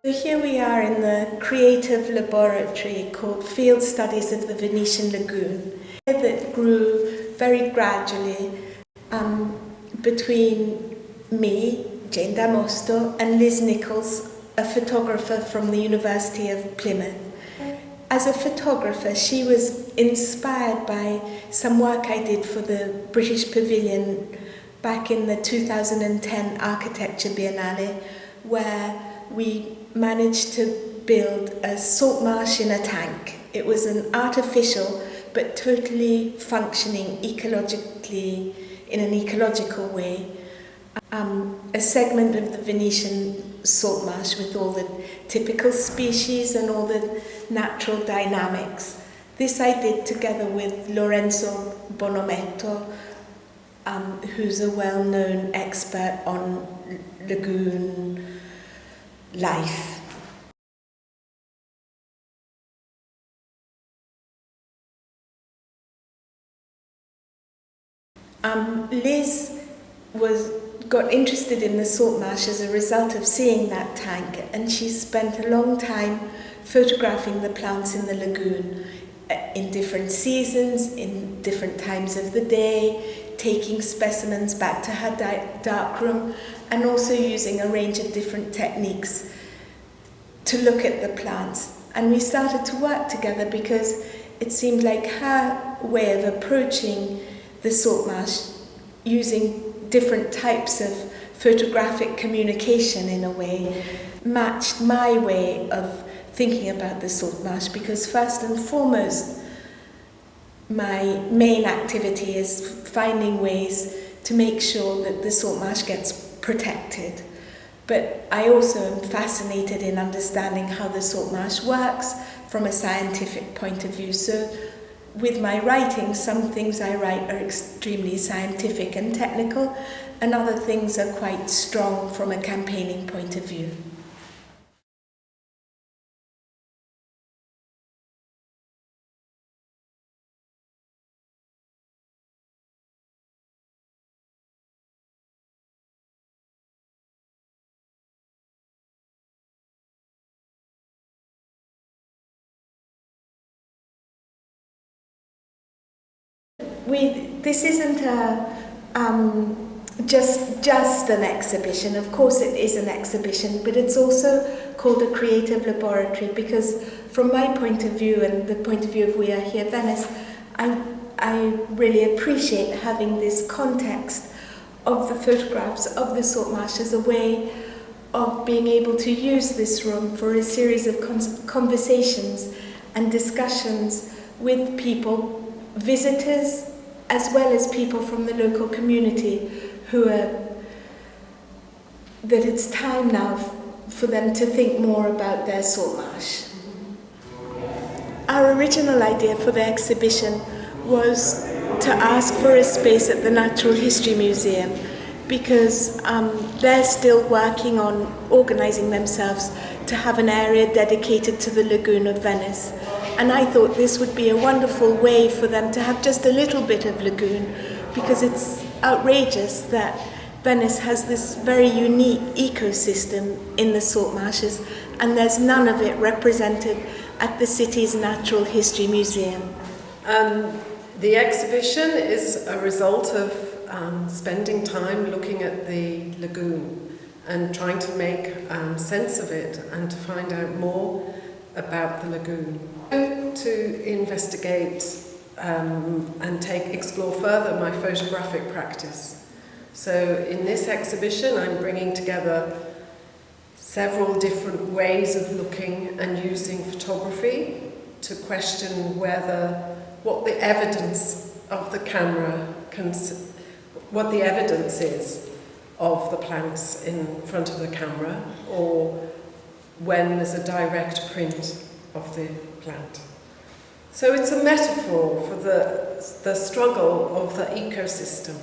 So here we are in the creative laboratory called Field Studies of the Venetian Lagoon, that grew very gradually between me, Jane da Mosto, and Liz Nichols, a photographer from the University of Plymouth. As a photographer, she was inspired by some work I did for the British Pavilion back in the 2010 Architecture Biennale, where we managed to build a salt marsh in a tank. It was an artificial but totally functioning ecologically, in an ecological way, a segment of the Venetian salt marsh with all the typical species and all the natural dynamics. This I did together with Lorenzo Bonometto, who's a well-known expert on lagoon life. Liz got interested in the salt marsh as a result of seeing that tank, and she spent a long time photographing the plants in the lagoon in different seasons, in different times of the day, taking specimens back to her darkroom, and also using a range of different techniques to look at the plants. And we started to work together because it seemed like her way of approaching the salt marsh, using different types of photographic communication in a way, matched my way of thinking about the salt marsh, because first and foremost, my main activity is finding ways to make sure that the salt marsh gets protected. But I also am fascinated in understanding how the salt marsh works from a scientific point of view. So with my writing, some things I write are extremely scientific and technical, and other things are quite strong from a campaigning point of view. This isn't just an exhibition. Of course it is an exhibition, but it's also called a creative laboratory because from my point of view and the point of view of We Are Here Venice, I really appreciate having this context of the photographs of the salt marsh as a way of being able to use this room for a series of conversations and discussions with people, visitors, as well as people from the local community that it's time now for them to think more about their salt marsh. Our original idea for the exhibition was to ask for a space at the Natural History Museum because they're still working on organising themselves to have an area dedicated to the Lagoon of Venice. And I thought this would be a wonderful way for them to have just a little bit of lagoon, because it's outrageous that Venice has this very unique ecosystem in the salt marshes, and there's none of it represented at the city's Natural History Museum. The exhibition is a result of spending time looking at the lagoon and trying to make sense of it and to find out more about the lagoon. To investigate and explore further my photographic practice. So in this exhibition I'm bringing together several different ways of looking and using photography to question what the evidence of the camera what the evidence is of the plants in front of the camera, or when there's a direct print of the plant. So it's a metaphor for the struggle of the ecosystem.